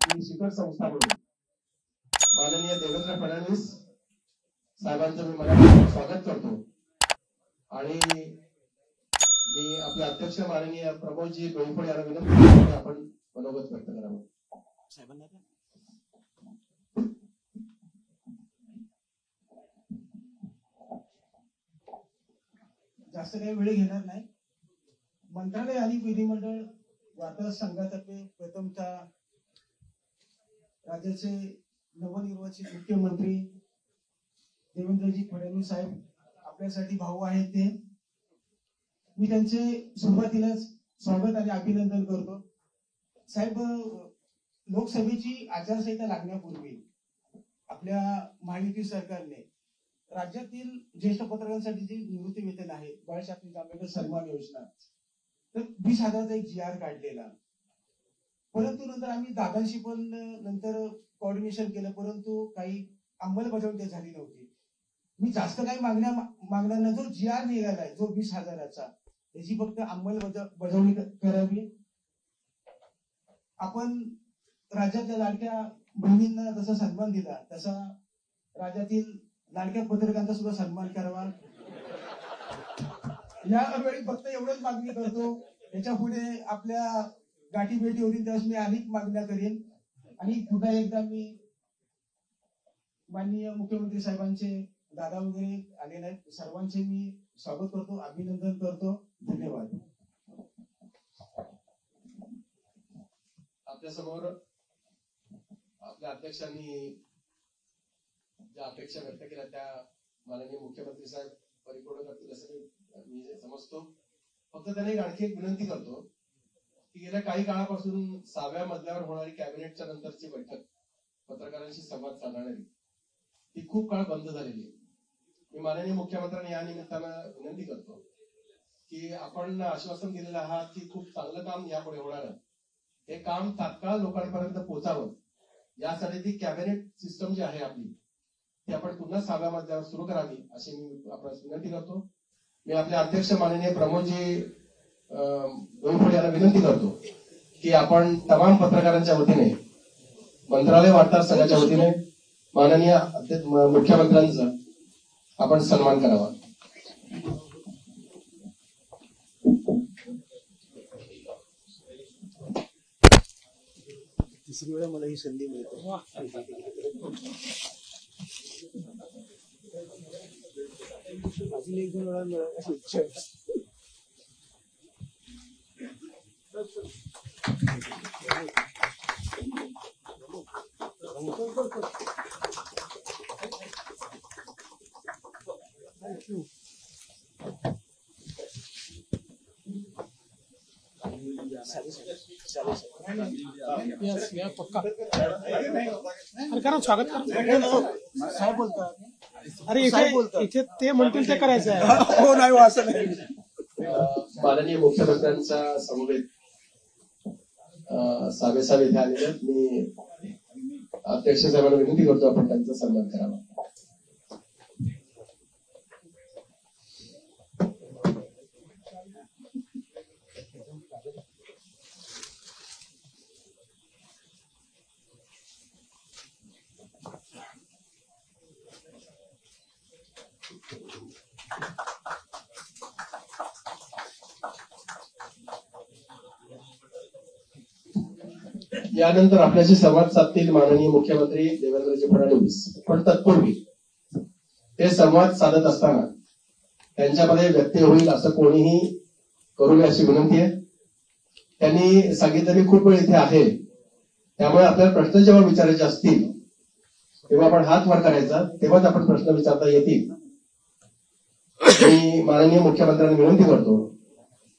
आपली शिखर संस्था म्हणून माननीय देवेंद्र फडणवीस साहेबांचं मी मनापासून स्वागत करतो आणि मी आपले अध्यक्ष माननीय प्रमोदजी डोईफळे यांना विनंती करतो की आपण मनोगत व्यक्त करावं. जास्त काही वेळ घेणार नाही. मंत्रालय आणि विधिमंडळ वार्ताहर संघातर्फे प्रथमतः राज्याचे नवनिर्वाचित मुख्यमंत्री देवेंद्रजी फडणवीस साहेब आपल्यासाठी भाऊ आहेत ते मी त्यांचे सुरुवातीलाच स्वागत आणि अभिनंदन करतो. साहेब, लोकसभेची आचारसंहिता लागण्यापूर्वी आपल्या महायुती सरकारने राज्यातील ज्येष्ठ पत्रकारांसाठी जे निवृत्ती वेतन आहे बाळशास्त्री जांभेकर सन्मान योजना तर 20,000चा एक GR काढलेला, परंतु नंतर आम्ही दादांशी पण नंतर कोऑर्डिनेशन केलं, परंतु काही अंमलबजावणी झाली नव्हती. मी जास्त काही मागणार नाही. जो GR निघालाय जो 20,000चा त्याची फक्त अंमलबजावणी करावी. आपण राज्यातल्या लाडक्या बहिणींना जसा सन्मान दिला तसा राज्यातील लाडक्या पत्रकारांचा सुद्धा सन्मान करावा. यावेळी फक्त एवढंच मागणी करतो. याच्या पुढे आपल्या गाठी भेटी होतील त्यावेळेस मी अनेक मागण्या करेन. आणि पुन्हा एकदा मी माननीय मुख्यमंत्री साहेबांचे दादा वगैरे आलेले आहेत सर्वांचे मी स्वागत करतो, अभिनंदन करतो. धन्यवाद. आपल्या समोर आपल्या अध्यक्षांनी ज्या अपेक्षा व्यक्त केल्या त्या माननीय मुख्यमंत्री साहेब परिपूर्ण करतील असं मी समजतो. फक्त त्यांना एक आणखी एक विनंती करतो की गेल्या काही काळापासून 6व्या मजल्यावर होणारी कॅबिनेटच्या नंतरची बैठक पत्रकारांशी संवाद साधणारी ती खूप काळ बंद झालेली आहे. मी माननीय मुख्यमंत्र्यांना या निमित्तानं विनंती करतो की आपण आश्वासन दिलेलं आहात की खूप चांगलं काम यापुढे होणार आहे, हे काम तात्काळ लोकांपर्यंत पोहोचावं यासाठी ती कॅबिनेट सिस्टम जी आहे आपली ती आपण पुन्हा 6व्या मजल्यावर सुरू करावी अशी मी आपल्याला विनंती करतो. मी आपले अध्यक्ष माननीय प्रमोदजी डोईफळे यांना विनंती करतो की आपण तमाम पत्रकारांच्या वतीने मंत्रालय वार्ताहर संघाच्या वतीने माननीय मुख्यमंत्र्यांचा आपण सन्मान करावा. तिसरी वेळा मला ही संधी मिळते. अजून 1-2 वेळा मिळायची इच्छा आहे. स्वागत साहेब बोलतात. अरे इथे ते म्हणतील ते करायचं आहे. हो नाही असं नाही. माननीय मुख्यमंत्र्यांचा समवेत साहेब इथे आलेले आहेत. मी अध्यक्ष साहेबांना विनंती करतो आपण त्यांचा सन्मान करावा. यानंतर आपल्याशी संवाद साधतील माननीय मुख्यमंत्री देवेंद्रजी फडणवीस. पण तत्पूर्वी ते संवाद साधत असताना त्यांच्यामध्ये व्यत्यय होईल असं कोणीही करू नये अशी विनंती आहे. त्यांनी सांगितलं की खूप वेळ इथे आहे, त्यामुळे आपल्याला प्रश्न जेव्हा विचारायचे असतील तेव्हा आपण हात वर करायचा, तेव्हाच आपण प्रश्न विचारता येतील. मी माननीय मुख्यमंत्र्यांना विनंती करतो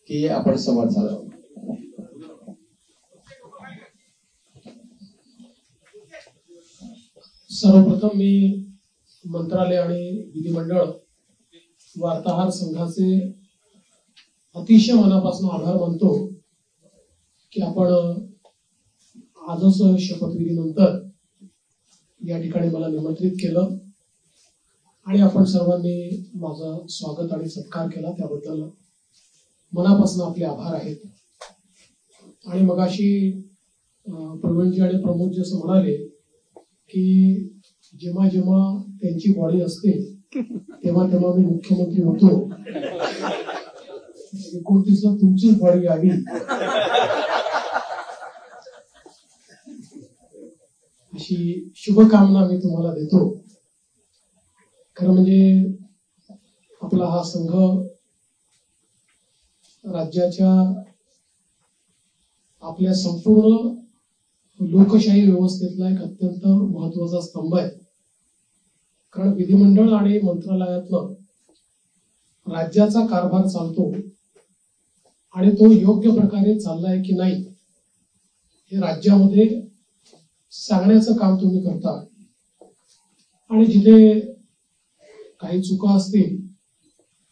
की आपण संवाद साधावा. सर्वप्रथम मी मंत्रालय आणि विधिमंडळ वार्ताहर संघाचे अतिशय मनापासून आभार मानतो की आपण आजच शपथविधीनंतर या ठिकाणी मला निमंत्रित केलं आणि आपण सर्वांनी माझा स्वागत आणि सत्कार केला, त्याबद्दल मनापासून आपले आभार आहेत. आणि मगाशी प्रवीणजी आणि प्रमोदजी असं म्हणाले की जेव्हा जेव्हा त्यांची बॉडी असते तेव्हा तेव्हा मी मुख्यमंत्री होतो. 29ला तुमचीच बॉडी यावी अशी शुभकामना मी तुम्हाला देतो. खरं म्हणजे आपला हा संघ राज्याच्या आपल्या संपूर्ण लोकशाही व्यवस्थेतला एक अत्यंत महत्वाचा स्तंभ आहे. कारण विधिमंडळ आणि मंत्रालयातनं राज्याचा कारभार चालतो आणि तो योग्य प्रकारे चाललाय की नाही हे राज्यामध्ये सांगण्याचं काम तुम्ही करता. आणि जिथे काही चुका असतील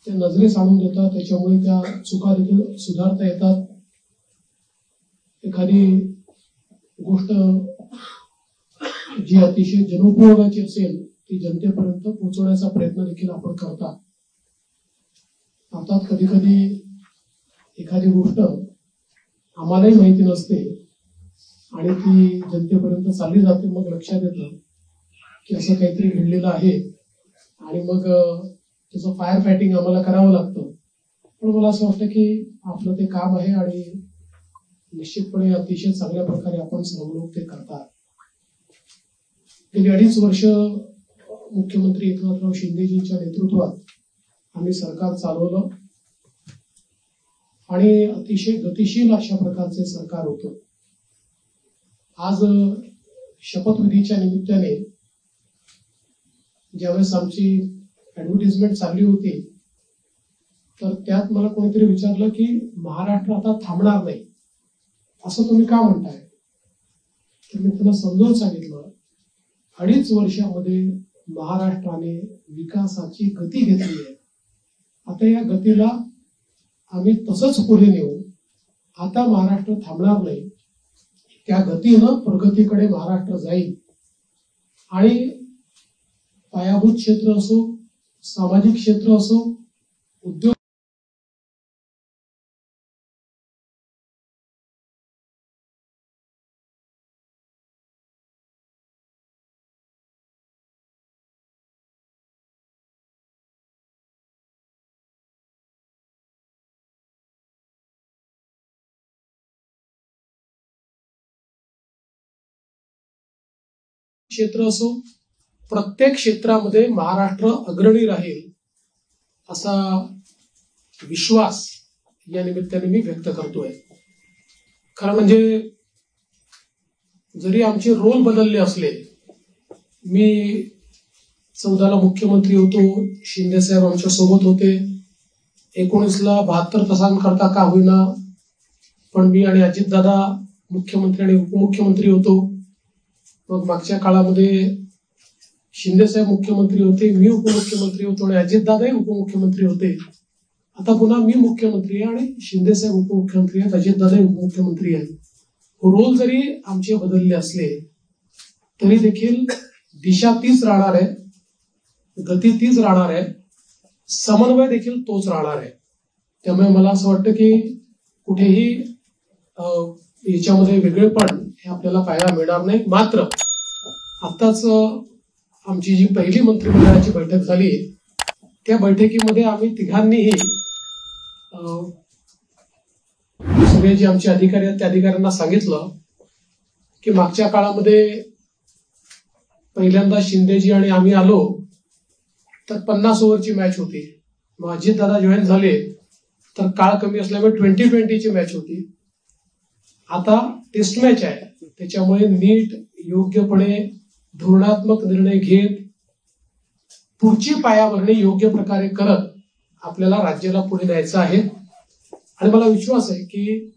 त्या नजरेस आणून देतात, त्याच्यामुळे त्या चुका देखील सुधारता येतात. एखादी गोष्ट जी अतिशय जनोपयोगाची असेल ती जनतेपर्यंत पोहोचवण्याचा प्रयत्न देखील आपण करता. अर्थात कधी कधी एखादी गोष्ट आम्हालाही माहिती नसते आणि ती जनतेपर्यंत चालली जाते. मग लक्षात येतं की असं काहीतरी घडलेलं आहे आणि मग त्याचं फायर फायटिंग आम्हाला करावं लागतं. पण मला असं वाटतं की आपलं ते काम आहे आणि निश्चितपणे अतिशय चांगल्या प्रकारे आपण सर्व लोक ते करतात. गेली 2.5 वर्ष मुख्यमंत्री एकनाथराव शिंदेजींच्या नेतृत्वात आम्ही सरकार चालवलं आणि अतिशय गतिशील अशा प्रकारचे सरकार होतं. आज शपथविधीच्या निमित्ताने ज्यावेळेस आमची ऍडव्हर्टिजमेंट चालली होती तर त्यात मला कोणीतरी विचारलं की महाराष्ट्र आता थांबणार नाही असं तुम्ही का म्हणताय. तर मी त्यांना समजावून सांगितलं 2.5 वर्षामध्ये महाराष्ट्राने विकासाची गती घेतली आहे. आता या गतीला आम्ही तसंच पुढे नेऊ. आता महाराष्ट्र थांबणार नाही, त्या गतीनं प्रगतीकडे महाराष्ट्र जाईल. आणि पायाभूत क्षेत्र असो, सामाजिक क्षेत्र असो, उद्योग क्षेत्र असो, प्रत्येक क्षेत्रामध्ये महाराष्ट्र अग्रणी राहील असा विश्वास या निमित्ताने मी व्यक्त करतोय. खरं म्हणजे जरी आमचे रोल बदलले असले, मी 14ला मुख्यमंत्री होतो, शिंदे साहेब आमच्या सोबत होते, 19ला 72 तासांकरता का होईना पण मी आणि अजितदादा मुख्यमंत्री आणि उपमुख्यमंत्री होतो. मग मागच्या काळामध्ये शिंदे साहेब मुख्यमंत्री होते, मी उपमुख्यमंत्री होतो आणि अजितदादाही उपमुख्यमंत्री होते. आता पुन्हा मी मुख्यमंत्री आहे आणि शिंदे साहेब उपमुख्यमंत्री आहेत, अजितदादाही उपमुख्यमंत्री आहेत. रोल जरी आमचे बदलले असले तरी देखील दिशा तीच राहणार आहे, गती तीच राहणार आहे, समन्वय देखील तोच राहणार आहे. त्यामुळे मला असं वाटतं की कुठेही याच्यामध्ये वेगळेपण हे आपल्याला पाहायला मिळणार नाही. मात्र आताच आमची जी पहिली मंत्रिमंडळाची बैठक झाली त्या बैठकीमध्ये आम्ही तिघांनीही सगळे जे आमचे अधिकारी आहेत त्या अधिकाऱ्यांना सांगितलं की मागच्या काळामध्ये पहिल्यांदा शिंदेजी आणि आम्ही आलो तर 50 ओव्हरची मॅच होती. मग अजितदादा जॉईन झाले तर काळ कमी असल्यामुळे 20-20ची मॅच होती. आता टेस्ट मॅच आहे, त्याच्यामुळे नीट योग्यपणे धोरणात्मक निर्णय घेत पुढची पायाभरणी योग्य प्रकारे करत आपल्याला राज्याला पुढे न्यायचं आहे. आणि मला विश्वास आहे की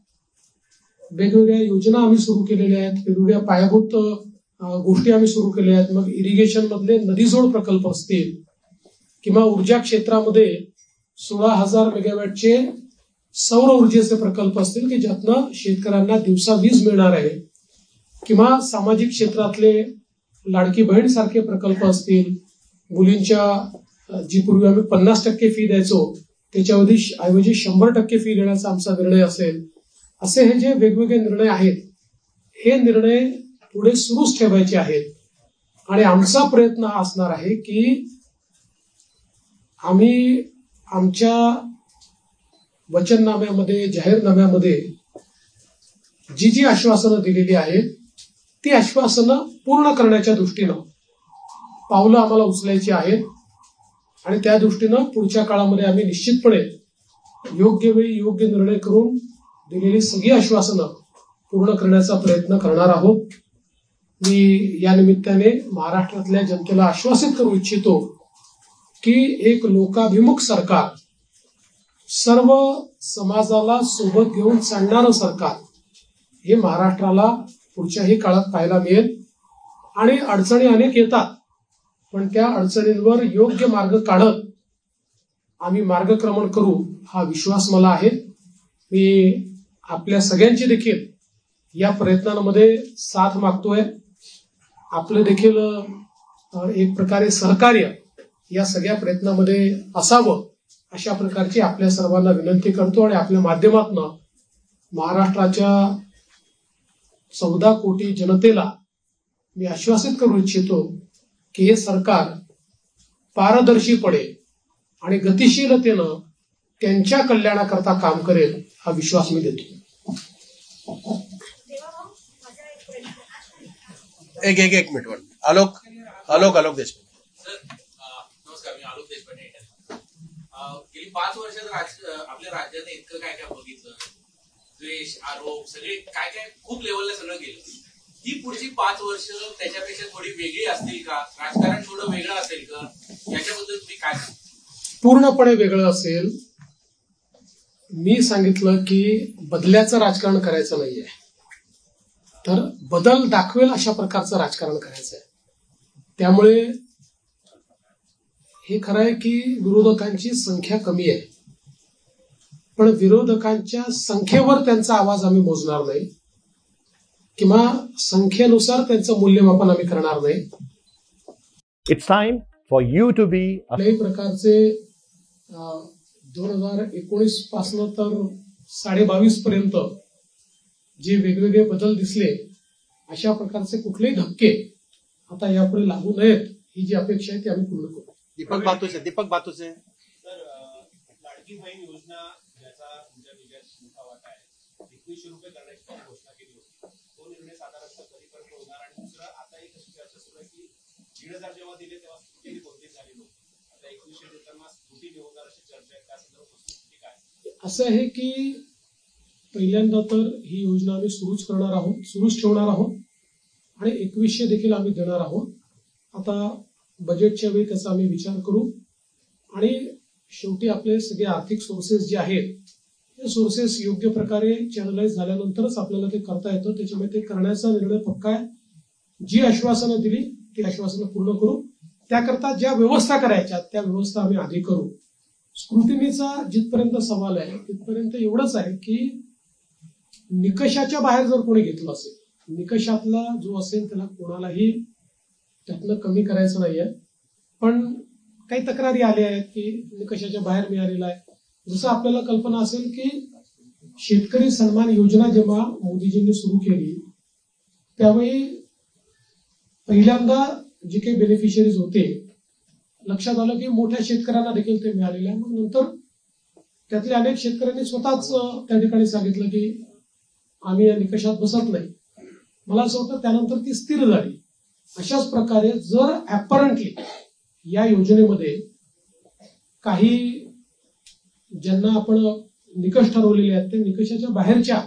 वेगवेगळ्या योजना आम्ही सुरू केलेल्या आहेत, वेगवेगळ्या पायाभूत गोष्टी आम्ही सुरू केल्या आहेत. मग इरिगेशन मधले नदीजोड प्रकल्प असतील किंवा ऊर्जा क्षेत्रामध्ये 16,000 मेगावॅटचे सौर ऊर्जेचे प्रकल्प असतील की ज्यातनं शेतकऱ्यांना दिवसा वीज मिळणार आहे, किंवा सामाजिक क्षेत्रातले लाडकी बहीण सारखे प्रकल्प असतील, मुलींच्या जी पूर्वी आम्ही 50% फी द्यायचो त्याच्याऐवजी 100% फी देण्याचा आमचा निर्णय असेल. असे हे जे वेगवेगळे निर्णय आहेत हे निर्णय पुढे सुरूच ठेवायचे आहेत. आणि आमचा प्रयत्न हा असणार आहे की आम्ही आमच्या वचननाम्यामध्ये, जाहीरनाम्यामध्ये जी जी आश्वासनं दिलेली आहेत ती आश्वासनं पूर्ण करण्याच्या दृष्टीनं पावलं आम्हाला उचलायची आहेत. आणि त्या दृष्टीनं पुढच्या काळामध्ये आम्ही निश्चितपणे योग्य वेळी योग्य निर्णय करून दिलेली सगळी आश्वासनं पूर्ण करण्याचा प्रयत्न करणार आहोत. मी या निमित्ताने महाराष्ट्रातल्या जनतेला आश्वासित करू इच्छितो की एक लोकाभिमुख सरकार, सर्व समाजाला सोबत घेऊन चालणारं सरकार हे महाराष्ट्राला पुढच्याही काळात पाहायला मिळेल. आणि अडचणी अनेक येतात, पण त्या अडचणींवर योग्य मार्ग काढत आम्ही मार्गक्रमण करू हा विश्वास मला आहे. मी आपल्या सगळ्यांची देखील या प्रयत्नांमध्ये साथ मागतोय. आपलं देखील एक प्रकारे सहकार्य या सगळ्या प्रयत्नामध्ये असावं अशा प्रकारची आपल्या सर्वांना विनंती करतो. आणि आपल्या माध्यमातून महाराष्ट्राच्या 14 कोटी जनतेला मी आश्वासित करू इच्छितो की हे सरकार पारदर्शीपणे आणि गतिशीलतेनं त्यांच्या कल्याणाकरता काम करेल हा विश्वास मी देतो. एक मिनिट. आलोक देशमुख. नमस्कार, मी आलोक देशपांडे. गेली 5 वर्षात आपल्या राज्याने इतकं काय काय बघितलं, द्वेष, आरोप, सगळे काय काय खूप लेवलला सगळं गेलं. ही पुढची 5 वर्ष त्याच्यापेक्षा थोडी वेगळी असतील का? राजकारण थोडं वेगळं असेल का? याच्याबद्दल तुम्ही काय? पूर्णपणे वेगळं असेल. मी सांगितलं की बदल्याचं राजकारण करायचं नाहीये, तर बदल दाखवेल अशा प्रकारचं राजकारण करायचं आहे. त्यामुळे हे खरं आहे की विरोधकांची संख्या कमी आहे, पण विरोधकांच्या संख्येवर त्यांचा आवाज आम्ही मोजणार नाही किंवा संख्येनुसार त्यांचं मूल्यमापन आम्ही करणार नाही. It's time for you to be कुठल्याही प्रकारचे 2019 पासून तर 22.5 पर्यंत जे वेगवेगळे बदल दिसले, अशा प्रकारचे कुठलेही धक्के आता यापुढे लागू नयेत ही जी अपेक्षा आहे ती आम्ही पूर्ण करू. दीपक बातुसे. लाडकी बहीण योजना ज्याचा तुमच्या विजयात मोठा वाटा आहे, 2100 रुपये करण्याची पण घोषणा केली होती. तो निर्णय साधारणतः कधीपर्यंत होणार? आणि दुसरं, आता एक अशी चर्चा सुरू आहे की 1,500 जेव्हा दिले तेव्हा स्फूर्तीने बोलते झाले लोक, आता 2100 देताना स्फूर्तीने होणार अशी चर्चा आहे. त्या संदर्भात स्फूर्ती काय? असं आहे की पहिल्यांदा तर ही योजना आम्ही सुरूच ठेवणार आहोत आणि 2100 देखील आम्ही देणार आहोत. आता बजेटच्या वेळी त्याचा आम्ही विचार करू. आणि शेवटी आपले सगळे आर्थिक सोर्सेस जे आहेत ते सोर्सेस योग्य प्रकारे चॅनलाइज झाल्यानंतरच आपल्याला ते करता येतं. त्याच्यामुळे ते करण्याचा निर्णय पक्का आहे. जी आश्वासनं दिली ती आश्वासनं पूर्ण करू. त्याकरता ज्या व्यवस्था करायच्या त्या व्यवस्था आम्ही आधी करू. स्क्रुटिनीचा जिथपर्यंत सवाल आहे तिथपर्यंत एवढंच आहे की निकषाच्या बाहेर जर कोणी घेतलं असेल, निकषातला जो असेल त्याला कोणालाही त्यातनं कमी करायचं नाहीये. पण काही तक्रारी आल्या आहेत की निकषाच्या बाहेर मिळालेला आहे. जसं आपल्याला कल्पना असेल की शेतकरी सन्मान योजना जेव्हा मोदीजींनी सुरू केली त्यावेळी पहिल्यांदा जे काही बेनिफिशियरीज होते लक्षात आलं की मोठ्या शेतकऱ्यांना देखील ते मिळालेलं आहे. मग नंतर त्यातल्या अनेक शेतकऱ्यांनी स्वतःच त्या ठिकाणी सांगितलं की आम्ही या निकषात बसत नाही. मला असं वाटतं त्यानंतर ती स्थिर झाली. अशाच प्रकारे जर ऍपरंटली या योजनेमध्ये काही ज्यांना आपण निकष ठरवलेले आहेत ते निकषाच्या बाहेरच्या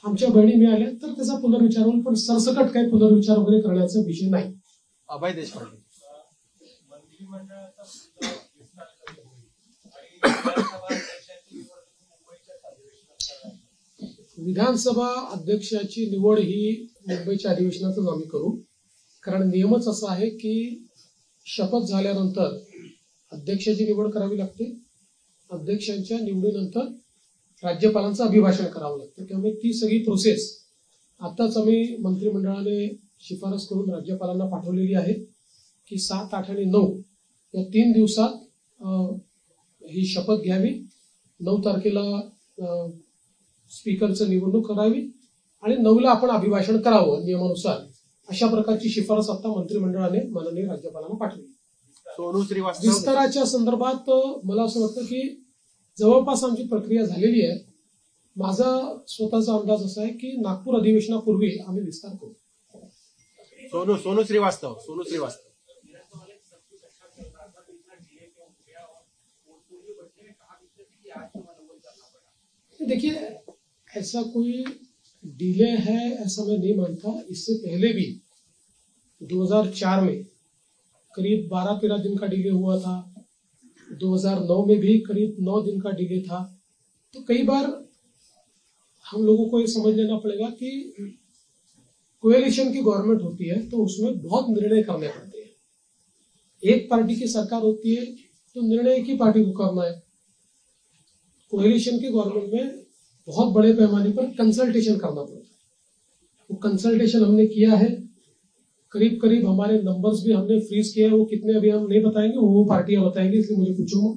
आमच्या बहिणी मिळाल्या तर त्याचा पुनर्विचार होईल, पण सरसकट काही पुनर्विचार वगैरे करण्याचा विषय नाही. अभय देशपांडे. मंत्रिमंडळाचा विस्तार कधी होईल आणि विधानसभा अध्यक्षाची निवड ही मुंबईच्या अधिवेशनातच आम्ही करू. कारण नियमच असा आहे की शपथ झाल्यानंतर अध्यक्षाची निवड करावी लागते. अध्यक्षांच्या निवडीनंतर राज्यपालांचं अभिभाषण करावं लागतं. त्यामुळे ती सगळी प्रोसेस आताच आम्ही मंत्रिमंडळाने शिफारस करून राज्यपालांना पाठवलेली आहे की 7, 8 आणि 9 या 3 दिवसात ही शपथ घ्यावी. 9 तारखेला स्पीकरचं निवडणूक करावी आणि 9ला आपण अभिभाषण करावं नियमानुसार, अशा प्रकारची शिफारस आता मंत्रिमंडळाने माननीय राज्यपालांना पाठवली. सोनू श्रीवास्तव विस्ताराच्या संदर्भात मला असं वाटतं की जवळपास आमची प्रक्रिया झालेली आहे. माझा स्वतःचा अंदाज असा आहे की नागपूर अधिवेशनापूर्वी आम्ही विस्तार करू. सोनू श्रीवास्तव देखिए, ऐसा कोई डिले है ऐसा मैं नहीं मानता. इससे पहले भी 2004 में करीब 12-13 दिन का डिले हुआ था. 2009 में भी करीब 9 दिन का डिले था. तो कई बार हम लोगों को ये समझ लेना पड़ेगा कि कोएलिशन की गवर्नमेंट होती है तो उसमें बहुत निर्णय करने पड़ते हैं. एक पार्टी की सरकार होती है तो निर्णय एक ही पार्टी को करना है. कोएलिशन की गवर्नमेंट में बहुत बड़े पैमाने पर कंसल्टेशन करना पड़ता है. वो कंसल्टेशन हमने किया है. करीब करीब हमारे नंबर्स भी हमने फ्रीज किए हैं. वो कितने अभी हम नहीं बताएंगे, वो पार्टियां बताएंगी, इसलिए मुझे पूछूंगा.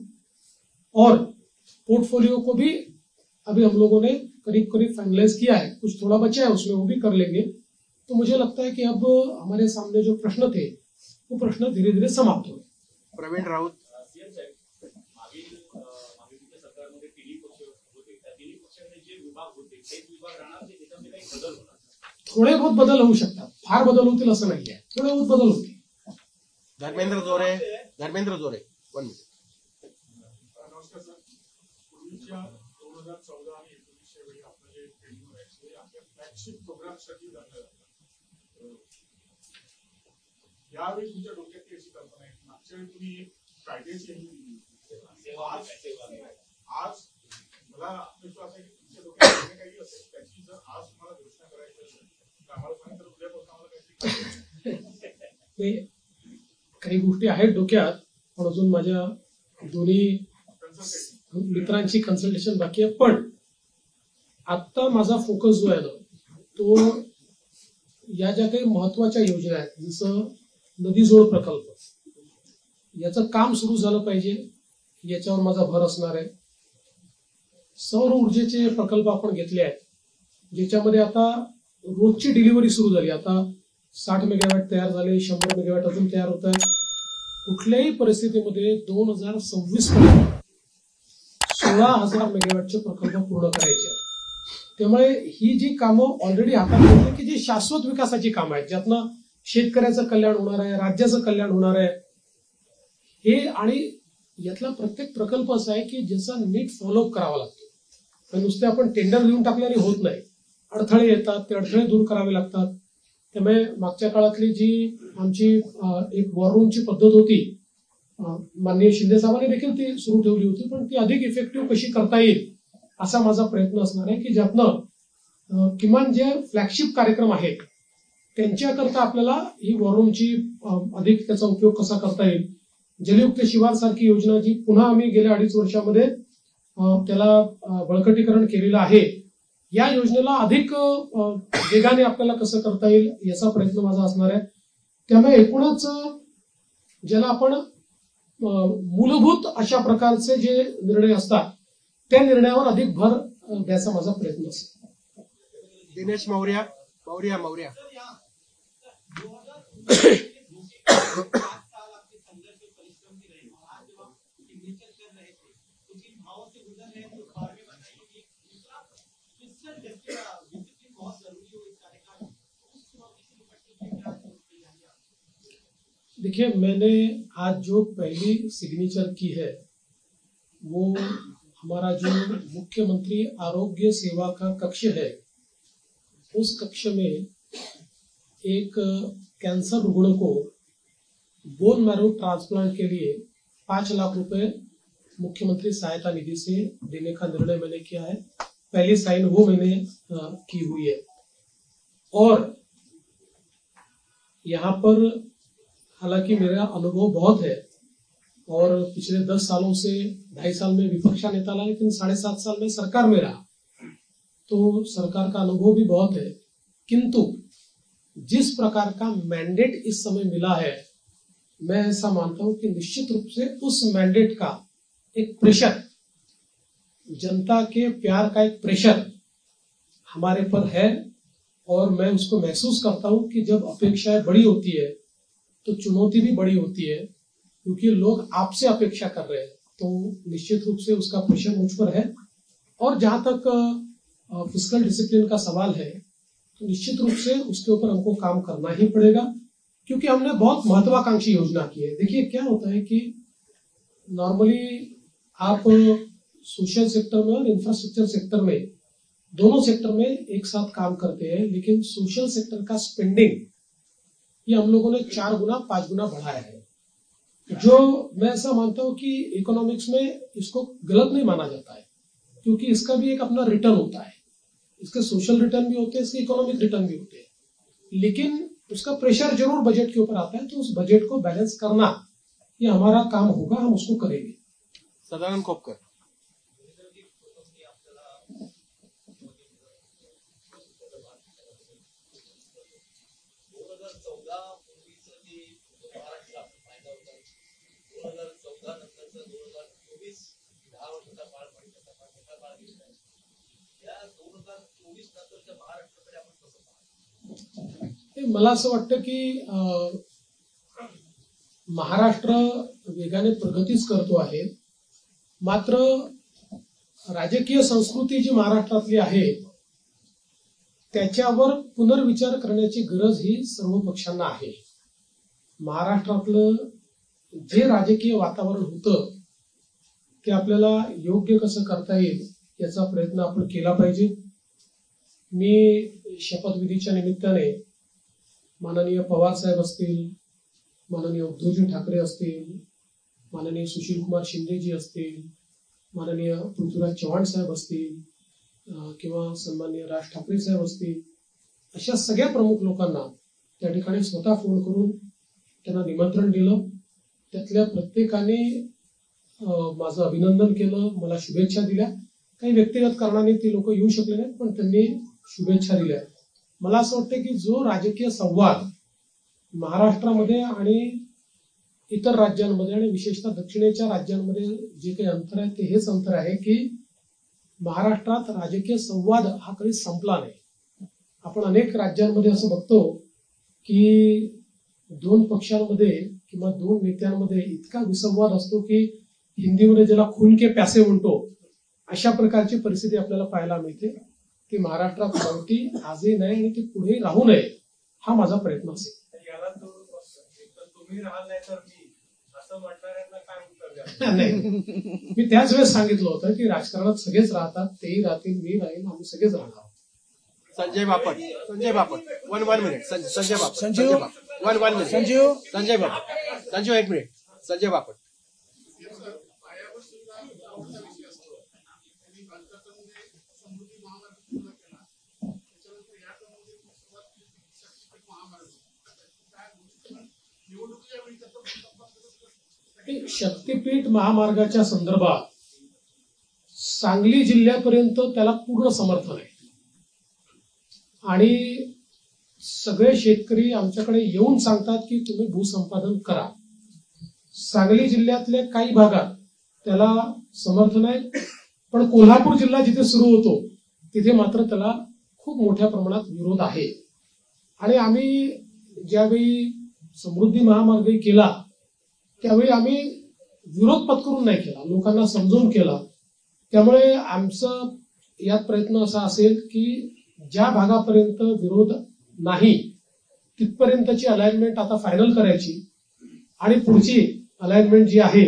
और पोर्टफोलियो को भी अभी हम लोगों ने करीब करीब फाइनलाइज किया है. कुछ थोड़ा बचा है उसमें, वो भी कर लेंगे. तो मुझे लगता है कि अब हमारे सामने जो प्रश्न थे वो प्रश्न धीरे धीरे समाप्त हो. प्रवीण राऊत सीएम साहेब, मागील महायुतीच्या सरकारमध्ये तिन्ही पक्ष होते. त्या तिन्ही पक्षांचे जे विभाग होते तेच विभाग राहणार, ते त्याच्यामध्ये काही बदल होणार? थोडे बहुत बदल होऊ शकतात. फार बदल होतील असं नाही आहे. थोडे बहुत बदल होतील. धर्मेंद्र जोरे 1 मिनिट. नमस्कार सर. पूर्वीच्या 2014 आणि 19 वेळी आपलं जे ट्रेनिंग व्हायचं आपल्या फ्लॅगशिप प्रोग्रामसाठी झालं. यावेळी तुमच्या डोक्यात अशी कल्पना आहे. मागच्या वेळी तुम्ही कायदे चेंज दिली. आज मला विश्वास आहे की तुमच्या डोक्यात काही असेल त्याची जर आज तुम्हाला घोषणा करायची असेल तर आम्हाला सांगितलं तर उद्यापासून आम्हाला काहीतरी काही गोष्टी आहेत डोक्यात, पण अजून माझ्या दोन्ही मित्रांची कन्सल्टेशन बाकी आहे. पण आता माझा फोकस जो आहे ना तो या ज्या काही महत्वाच्या योजना आहेत, जसं नदीजोड प्रकल्प, याचं काम सुरू झालं पाहिजे, याच्यावर माझा भर असणार आहे. सौर ऊर्जेचे प्रकल्प आपण घेतले आहेत, ज्याच्यामध्ये आता रोजची डिलिव्हरी सुरू झाली. आता 60 मेगावॅट तयार झाले, 100 मेगावॅट अजून तयार होत आहेत. कुठल्याही परिस्थितीमध्ये 2026 पर्यंत 16,000 मेगावॅटचे प्रकल्प पूर्ण करायचे आहेत. त्यामुळे ही जी कामं ऑलरेडी हातात घेतली की जी शाश्वत विकासाची कामं आहेत, ज्यातनं शेतकऱ्याचं कल्याण होणार आहे, राज्याचं कल्याण होणार आहे. हे आणि यातला प्रत्येक प्रकल्प असा आहे की ज्याचा नीट फॉलोअप करावा लागतो. नुसते आपण टेंडर देऊन टाकल्याने होत नाही. अडथळे येतात, ते अडथळे दूर करावे लागतात. त्यामुळे मागच्या काळातली जी आमची एक वॉररूमची पद्धत होती, माननीय शिंदे साहेबांनी देखील ती सुरू ठेवली होती, पण ती अधिक इफेक्टिव्ह कशी करता येईल असा माझा प्रयत्न असणार आहे की ज्यातनं किमान जे फ्लॅगशिप कार्यक्रम आहेत त्यांच्याकरता आपल्याला ही वॉररूमची अधिक त्याचा उपयोग कसा करता येईल. जलयुक्त शिवार सारखी योजना जी पुन्हा आम्ही गेल्या 2.5 वर्षामध्ये त्याला बळकटीकरण केलेलं आहे, या योजनेला अधिक वेगाने आपल्याला कसं करता येईल याचा प्रयत्न माझा असणार आहे. त्यामुळे एकूणच ज्याला आपण मूलभूत अशा प्रकारचे जे निर्णय असतात त्या निर्णयावर अधिक भर द्यायचा माझा प्रयत्न असेल. दिनेश मौर्या देखिए, मैंने आज जो पहली सिग्नेचर की है वो हमारा जो मुख्यमंत्री आरोग्य सेवा का कक्ष है, उस कक्ष में एक कैंसर रुग्ण को बोन मैरो ट्रांसप्लांट के लिए 5 लाख रुपए मुख्यमंत्री सहायता निधि से देने का निर्णय मैंने किया है. पहली साइन वो मैंने की हुई है. और यहाँ पर हालांकि मेरा अनुभव बहुत है और पिछले 10 सालों से 2.5 साल में विपक्ष नेता रहा, लेकिन 7.5 साल में सरकार में रहा, तो सरकार का अनुभव भी बहुत है. किंतु जिस प्रकार का मैंडेट इस समय मिला है, मैं ऐसा मानता हूं कि निश्चित रूप से उस मैंडेट का एक प्रेशर, जनता के प्यार का एक प्रेशर हमारे पर है और मैं उसको महसूस करता हूं कि जब अपेक्षाएं बड़ी होती है तो चुनौती भी बड़ी होती है, क्योंकि लोग आपसे अपेक्षा कर रहे हैं, तो निश्चित रूप से उसका प्रेशर मुझ पर है। और जहां तक फिस्कल डिसिप्लिन का सवाल है, तो निश्चित रूप से उसके ऊपर हमको काम करना ही पड़ेगा, क्योंकि हमने बहुत महत्वाकांक्षी योजना की है। देखिए क्या होता है कि नॉर्मली आप सोशल सेक्टर में और इंफ्रास्ट्रक्चर सेक्टर में, दोनों सेक्टर में एक साथ काम करते हैं, लेकिन सोशल सेक्टर का स्पेंडिंग ये हम लोगों ने 4 गुना 5 गुना बढ़ाया है, जो मैं ऐसा मानता हूं कि इकोनॉमिक्स में इसको गलत नहीं माना जाता है, क्योंकि इसका भी एक अपना रिटर्न होता है। इसके सोशल रिटर्न भी होते हैं, इसके इकोनॉमिक रिटर्न भी होते हैं, लेकिन उसका प्रेशर जरूर बजट के ऊपर आता है। तो उस बजट को बैलेंस करना ये हमारा काम होगा, हम उसको करेंगे। सदानंद खोपकर. मला असं वाटतं की महाराष्ट्र वेगाने प्रगतीच करतो आहे, मात्र राजकीय संस्कृती जी महाराष्ट्रातली आहे त्याच्यावर पुनर्विचार करण्याची गरज ही सर्व पक्षांना आहे. महाराष्ट्रातलं जे राजकीय वातावरण होतं ते आपल्याला योग्य कसं करता येईल याचा प्रयत्न आपण केला पाहिजे. मी शपथविधीच्या निमित्ताने माननीय पवार साहेब असतील, माननीय उद्धवजी ठाकरे असतील, माननीय सुशील कुमार शिंदेजी असतील, माननीय पृथ्वीराज चव्हाण साहेब असतील किंवा सन्माननीय राज ठाकरे साहेब असतील, अशा सगळ्या प्रमुख लोकांना त्या ठिकाणी स्वतः फोन करून त्यांना निमंत्रण दिलं. त्यातल्या प्रत्येकाने माझं अभिनंदन केलं, मला शुभेच्छा दिल्या. काही व्यक्तिगत कारणाने ती लोक येऊ शकले नाहीत, पण त्यांनी शुभेच्छा दिल्या. मला असं वाटतं की जो राजकीय संवाद महाराष्ट्रामध्ये आणि इतर राज्यांमध्ये आणि विशेषतः दक्षिणेच्या राज्यांमध्ये जे काही अंतर आहे ते हेच अंतर आहे की महाराष्ट्रात राजकीय संवाद हा कधी संपला नाही. आपण अनेक राज्यांमध्ये असं बघतो की 2 पक्षांमध्ये किंवा 2 नेत्यांमध्ये इतका विसंवाद असतो की हिंदीमध्ये ज्याला खून के प्यासे म्हणतो अशा प्रकारची परिस्थिती आपल्याला पाहायला मिळते. ती महाराष्ट्रात नव्हती, आजही नाही आणि ती पुढे राहू नये हा माझा प्रयत्न असेल. तुम्ही राहाल नाही तर मी असं म्हणणाऱ्यांना काय उत्तर द्या? नाही, मी त्याच वेळेस सांगितलं होतं की राजकारणात सगळेच राहतात, तेही राहतील, मी राहील, आम्ही सगळेच राहणार. Sanjay Bapat. One minute. Sanjay Bapat. One minute. Sanjay Bapat. एक मिनिट. संजय बापट. शक्तीपीठ महामार्गाच्या संदर्भात सांगली जिल्ह्यापर्यंत त्याला पूर्ण समर्थन आहे आणि सगळे शेतकरी आमच्याकडे येऊन सांगतात की तुम्ही भूसंपादन करा. सांगली जिल्ह्यातल्या काही भागात त्याला समर्थन आहे, पण कोल्हापूर जिल्हा जिथे सुरू होतो तिथे मात्र त्याला खूप मोठ्या प्रमाणात विरोध आहे. आणि आम्ही ज्यावेळी समृद्धी महामार्ग केला त्यावेळी आम्ही विरोध पत्करून नाही केला, लोकांना समजून केला. त्यामुळे आमचं यात प्रयत्न असा असेल की ज्या भागापर्यंत विरोध नाही तिथपर्यंतची अलाइनमेंट आता फायनल करायची आणि पुढची अलाइनमेंट जी आहे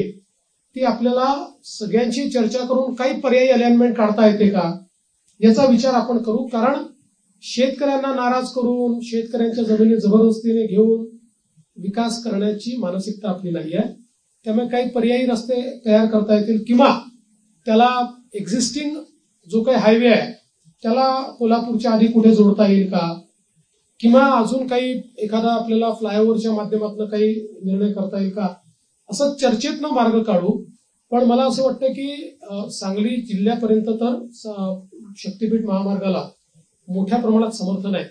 ती आपल्याला सगळ्यांची चर्चा करून काही पर्यायी अलाइनमेंट काढता येते का याचा विचार आपण करू. कारण शेतकऱ्यांना नाराज करून शेतकऱ्यांच्या जमिनी जबरदस्तीने घेऊन विकास करण्याची मानसिकता आपली नाही आहे. त्यामुळे काही पर्यायी रस्ते तयार करता येतील किंवा त्याला एक्झिस्टिंग जो काही हायवे आहे त्याला कोल्हापूरच्या आधी कुठे जोडता येईल का, किंवा अजून काही एखादा आपल्याला फ्लायओव्हरच्या माध्यमातून काही निर्णय करता येईल का, असं चर्चेतनं मार्ग काढू. पण मला असं वाटतं की सांगली जिल्ह्यापर्यंत तर शक्तीपीठ महामार्गाला मोठ्या प्रमाणात समर्थन आहे.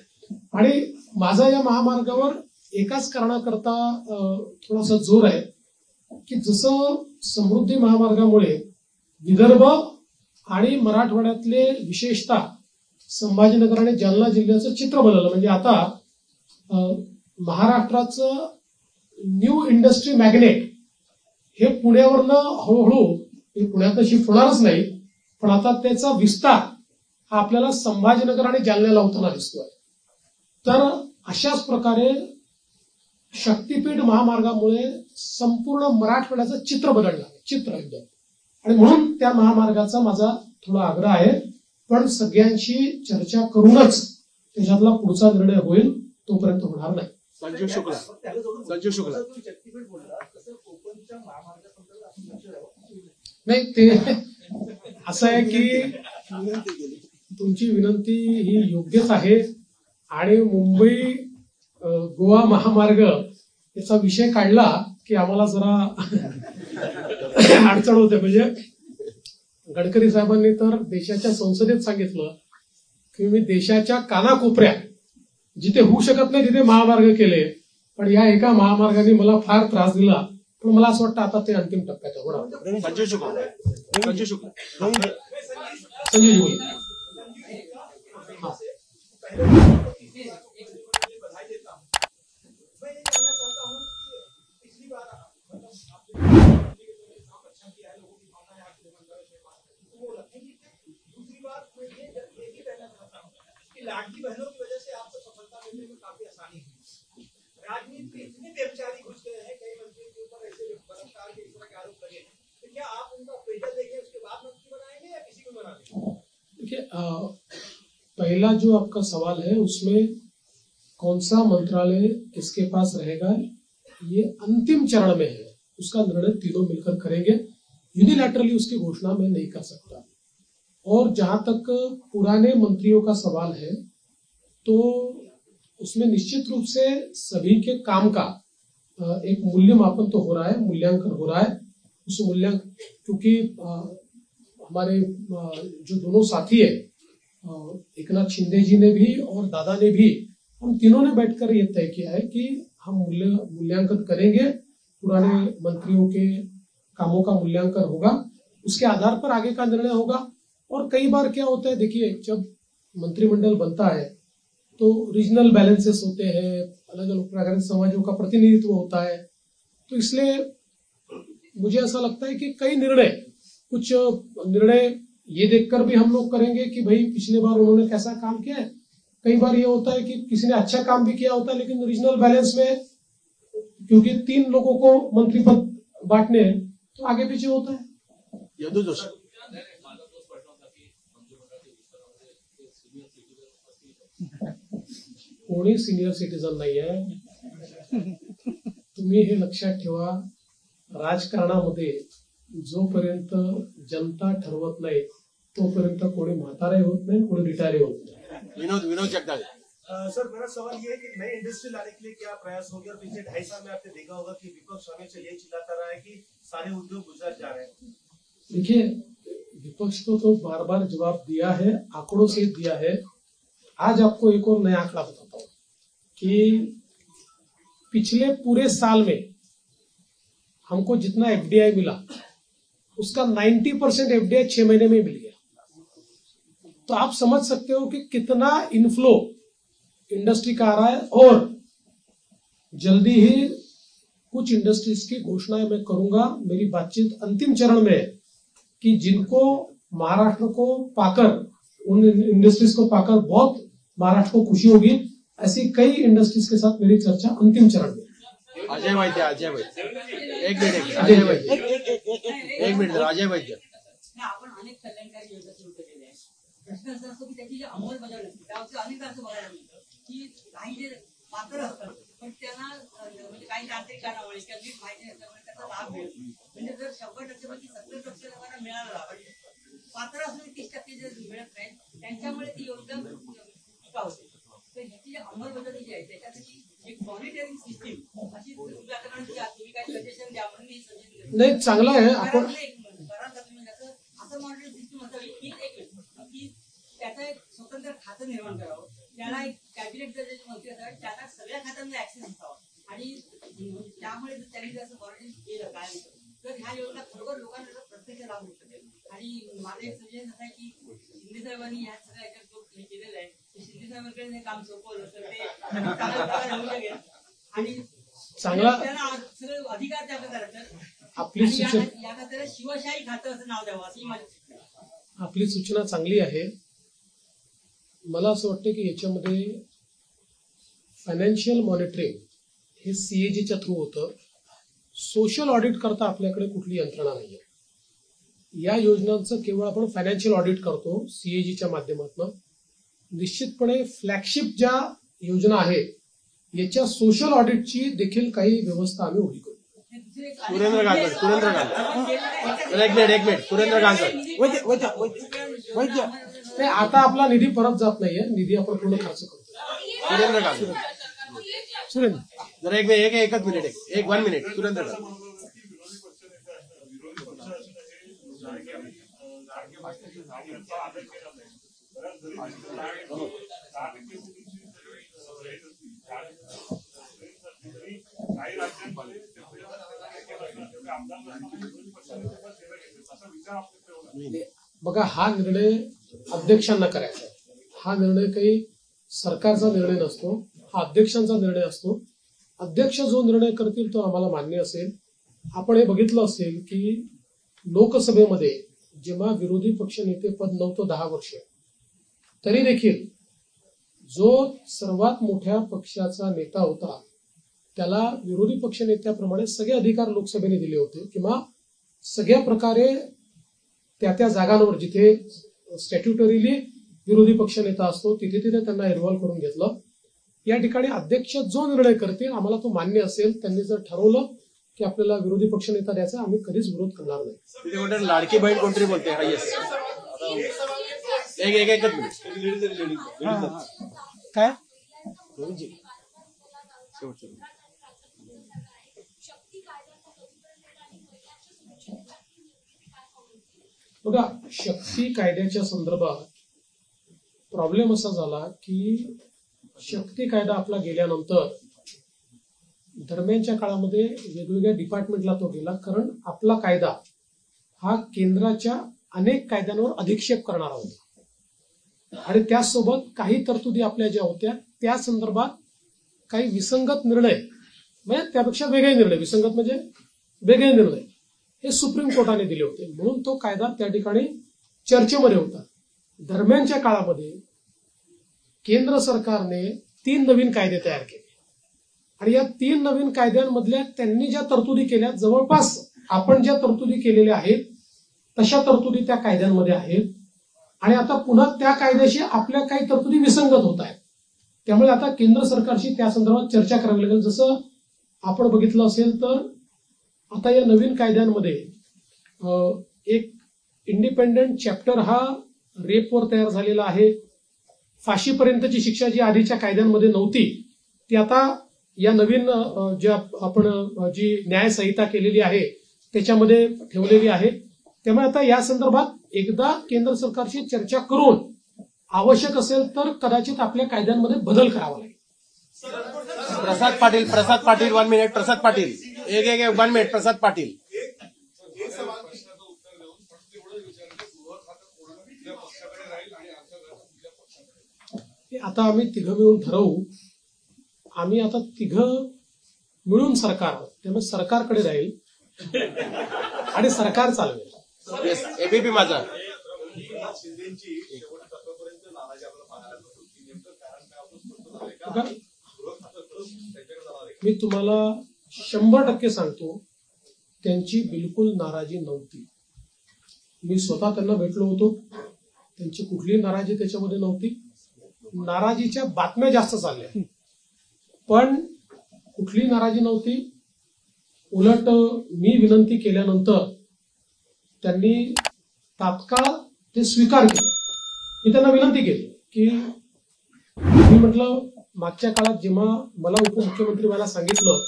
आणि माझा या महामार्गावर एकाच कारणाकरता थोडासा जोर आहे की जसं समृद्धी महामार्गामुळे विदर्भ आणि मराठवाड्यातले विशेषतः संभाजीनगर आणि जालना जिल्ह्याचं चित्र बदललं. म्हणजे आता महाराष्ट्राचं न्यू इंडस्ट्री मॅग्नेट हे पुण्यावरनं हळूहळू पुण्यात शिफ्ट होणारच नाही, पण आता त्याचा विस्तार हा आपल्याला संभाजीनगर आणि जालन्याला होताना दिसतोय. तर अशाच प्रकारे शक्तीपीठ महामार्गामुळे संपूर्ण मराठवाड्याचं चित्र बदललं, चित्र एकदम. आणि म्हणून त्या महामार्गाचा माझा थोडा आग्रह आहे, पण सगळ्यांशी चर्चा करूनच त्याच्यातला पुढचा निर्णय होईल, तोपर्यंत होणार नाही. संजीव शुक्ला. नाही, ते असं आहे की तुमची विनंती ही योग्यच आहे. आणि मुंबई गोवा महामार्ग याचा विषय काढला की आम्हाला जरा अडचण होते. म्हणजे गडकरी साहेबांनी तर देशाच्या संसदेत सांगितलं की मी देशाच्या कानाकोपऱ्यात जिथे होऊ शकत नाही तिथे महामार्ग केले, पण या एका महामार्गाने मला फार त्रास दिला. पण मला असं वाटतं आता ते अंतिम टप्प्यात होणार. संजीव शुक्ला. संजीव बोल. लाडली बहनों की वजह से आपको सफलता मिलने में काफी आसानी हुई. राजनीति में इतने व्यभिचारी घुस गए हैं, कई मंत्रियों के ऊपर ऐसे बलात्कार के इस तरह के आरोप लगे हैं, तो क्या आप उनका पेजल देंगे उसके बाद मंत्री बनाएंगे या किसी को बना देंगे? देखिए, पहला जो आपका सवाल है उसमें कौन सा मंत्रालय किसके पास रहेगा ये अंतिम चरण में है, उसका निर्णय तीनों मिलकर करेंगे. यूनिलैटरली उसकी घोषणा मैं नहीं कर सकता. और जहां तक पुराने मंत्रियों का सवाल है तो उसमें निश्चित रूप से सभी के काम का एक मूल्यमापन तो हो रहा है, मूल्यांकन हो रहा है. उस मूल्यांकन क्योंकि हमारे जो दोनों साथी है एकनाथ शिंदे जी ने भी और दादा ने भी, हम तीनों ने बैठकर ये तय किया है कि हम मूल्यांकन करेंगे, पुराने मंत्रियों के कामों का मूल्यांकन होगा, उसके आधार पर आगे का निर्णय होगा. और कई बार क्या होता है, देखिए जब मंत्रिमंडल बनता है तो रीजनल बैलेंसेस होते हैं, अलग अलग प्रकार के समाजों का प्रतिनिधित्व होता है. तो इसलिए मुझे ऐसा लगता है कि कुछ निर्णय ये देखकर भी हम लोग करेंगे कि भाई पिछले बार उन्होंने कैसा काम किया है. कई बार ये होता है कि किसी ने अच्छा काम भी किया होता है लेकिन रीजनल बैलेंस में क्योंकि 3 लोगों को मंत्री पद बांटने हैं तो आगे पीछे होता है. यदु जोशी. कोणी सिनियर सिटीजन नाही आहे. तुम्ही हे लक्षात ठेवा, राजकारणामध्ये जोपर्यंत जनता ठरवत नाही तोपर्यंत कोणी म्हातारे होत नाही, कोणी रिटायर होत नाही. विनोद जगदाळे. सर, मेरा सवाल ये है कि नई इंडस्ट्री लाने के लिए क्या प्रयास होंगे? और पिछले 2.5 साल में आपने देखा होगा कि विपक्ष हमेशा यही चिल्लाता रहा है कि सारे उद्योग गुजरात जा रहे हैं. देखिए, विपक्ष को तो बार बार जवाब दिया है, आंकड़ों से दिया है. आज आपको एक और नया आंकड़ा बताता हूं कि पिछले पूरे साल में हमको जितना एफडीआई मिला उसका 90% एफडीआई 6 महीने में मिल गया. तो आप समझ सकते हो कि कितना इनफ्लो इंडस्ट्री का आ रहा है. और जल्दी ही कुछ इंडस्ट्रीज की घोषणाएं मैं करूंगा. मेरी बातचीत अंतिम चरण में है कि जिनको महाराष्ट्र को पाकर, उन इंडस्ट्रीज को पाकर बहुत महाराष्ट्र को खुशी होगी, ऐसी कई इंडस्ट्रीज के साथ मेरी चर्चा अंतिम चरण में. अजय वैद्य. अजय वैद्य. अजय वैद्य. आपण अनेक कल्याणकारी योजना सुरू केलेल्या आहेत. प्रश्न असा असतो की त्याची जी अंमलबजावणी असते त्यावर अनेकदा असं बघायला मिळतं की काही जे पात्र असतात पण त्यांना म्हणजे काही तांत्रिक कारणामुळे किंवा नीट माहिती नसल्यामुळे त्याचा लाभ मिळत नाही. म्हणजे जर 100% पैकी 70% लोकांना मिळाला, पात्र असून 30% जे मिळत नाही त्यांच्यामुळे ती योजना होते. तर ह्याची जी अंमलबजावणी जी आहे त्याच्यासाठी एक मॉनिटरिंग सिस्टीम अशी तुमच्याकडे तुम्ही काही सजेशन द्या म्हणून मी सजेशन नाही, चांगलं आहे. आपण असं मॉनिटरिंग सिस्टीम असावी की त्याचं एक स्वतंत्र खातं निर्माण करावं, त्याला एक कॅबिनेट दर्जाचे मंत्री असावे, त्याला सगळ्या खात्यांना ऍक्सेस असावा आणि त्यामुळे त्यांनी जर असं मॉनिटरिंग केलं काय तर ह्या योजना खरोखर लोकांना प्रत्यक्ष लाभ होऊ शकेल. आणि माझं एक सजेशन असं आहे की शिंदे साहेबांनी ह्या सगळ्या याच्यात हे केलेलं आहे ते शिंदे साहेबांकडे काम सोपवलं तर ते चांगलं होऊ शकेल आणि चांगला त्यांना सगळे अधिकार द्यावे करायचं. आपली सूचना याला त्याला शिवशाही खातं असं नाव द्यावं अशी माझी सूचना आहे. आपली सूचना चांगली आहे. मला असं वाटतं की याच्यामध्ये फायनान्शियल मॉनिटरिंग हे सीएजीच्या थ्रू होतं. सोशल ऑडिट करता आपल्याकडे कुठली यंत्रणा नाहीये. या योजनांचं केवळ आपण फायनान्शियल ऑडिट करतो सीएजीच्या माध्यमातून. निश्चितपणे फ्लॅगशिप ज्या योजना आहेत याच्या सोशल ऑडिटची देखील काही व्यवस्था आम्ही उभी करू. सुरेंद्र गांगड एक मिनिट सुरेंद्र गांगड नाही, आता आपला निधी परत जात नाहीये. निधी आपण पूर्ण खर्च करतो. सुरेंद्र गांगड सुरेंद्र जरा एकच मिनिट एक 1 मिनिट सुरेंद्र गांगड. विरोधी पक्षनेत्यांचा आदर केला नाही. बऱ्याच जरी 10% काही राज्यांमध्ये असा विचार आपण बघा, हा निर्णय अध्यक्षांना करायचा आहे. हा निर्णय काही सरकारचा निर्णय नसतो, हा अध्यक्षांचा निर्णय असतो. अध्यक्ष जो निर्णय करतील तो आम्हाला मान्य असेल. आपण हे बघितलं असेल की लोकसभेमध्ये जेव्हा विरोधी पक्षनेते पद नव्हतं 10 वर्ष, तरी देखील जो सर्वात मोठ्या पक्षाचा नेता होता त्याला विरोधी पक्षनेत्याप्रमाणे सगळे अधिकार लोकसभेने दिले होते किंवा सगळ्या प्रकारे त्या जागांवर जिथे स्टॅट्युटरीली विरोधी पक्षनेता असतो तिथे त्यांना इन्व्हॉल्व्ह करून घेतलं. या ठिकाणी अध्यक्ष जो निर्णय करतील आम्हाला तो मान्य असेल. त्यांनी जर ठरवलं की आपल्याला विरोधी पक्षनेता द्यायचा, आम्ही कधीच विरोध करणार नाही. तिथे म्हणतात लाडकी बहीण कोणतरी बोलते. हा येस एकच मिनिट काय बघा, शक्ती कायद्याच्या संदर्भात प्रॉब्लेम असा झाला की शक्ती कायदा आपला गेल्यानंतर दरम्यानच्या काळामध्ये वेगवेगळ्या डिपार्टमेंटला तो गेला. कारण आपला कायदा हा केंद्राच्या अनेक कायद्यांवर अधिक्षेप करणारा होता आणि त्यासोबत काही तरतुदी आपल्या ज्या होत्या त्या संदर्भात काही विसंगत निर्णय, म्हणजे त्यापेक्षा वेगळे निर्णय, विसंगत म्हणजे वेगळे निर्णय हे सुप्रीम कोर्टाने दिले होते. म्हणून तो कायदा त्या ठिकाणी चर्चेमध्ये होता. दरम्यानच्या काळामध्ये केंद्र सरकारने 3 नवीन कायदे तयार केले आणि या 3 नवीन कायद्यांमधल्या त्यांनी ज्या तरतुदी केल्या जवळपास आपण ज्या तरतुदी केलेल्या आहेत तशा तरतुदी त्या कायद्यांमध्ये आहेत आणि आता पुन्हा त्या कायद्याशी आपल्या काही तरतुदी विसंगत होत आहेत. त्यामुळे आता केंद्र सरकारशी त्या संदर्भात चर्चा करावी लागेल. जसं आपण बघितलं असेल तर आता या नवीन कायद्यांमध्ये एक इंडिपेंडेंट चॅप्टर हा रेपवर तयार झालेला आहे. फाशीपर्यंतची शिक्षा जी आधीच्या कायद्यांमध्ये नव्हती ती आता या नवीन ज्या आपण जी न्यायसंहिता केलेली आहे त्याच्यामध्ये ठेवलेली आहे. त्यामुळे आता या संदर्भात एकदा केंद्र सरकारशी चर्चा करून आवश्यक असेल तर कदाचित आपल्या कायद्यांमध्ये बदल करावा लागेल. प्रसाद पाटील 1 मिनिट. प्रसाद पाटील एक 1 मिनिट. प्रसाद पाटील आता आम्ही तिघं मिळून ठरवू. आम्ही आता तिघं मिळून सरकार आहोत, त्यामुळे सरकारकडे राहील आणि सरकार चालवेल. एबीपी माझा मी तुम्हाला 100% सांगतो त्यांची बिलकुल नाराजी नव्हती. मी स्वतः त्यांना भेटलो होतो. त्यांची कुठलीही नाराजी त्याच्यामध्ये नव्हती. नाराजीच्या बातम्या जास्त चालल्या पण कुठली नाराजी नव्हती. उलट मी विनंती केल्यानंतर त्यांनी तात्काळ ते स्वीकार केलं. मी त्यांना विनंती केली की मी म्हटलं मागच्या काळात जेव्हा मला उपमुख्यमंत्री मला सांगितलं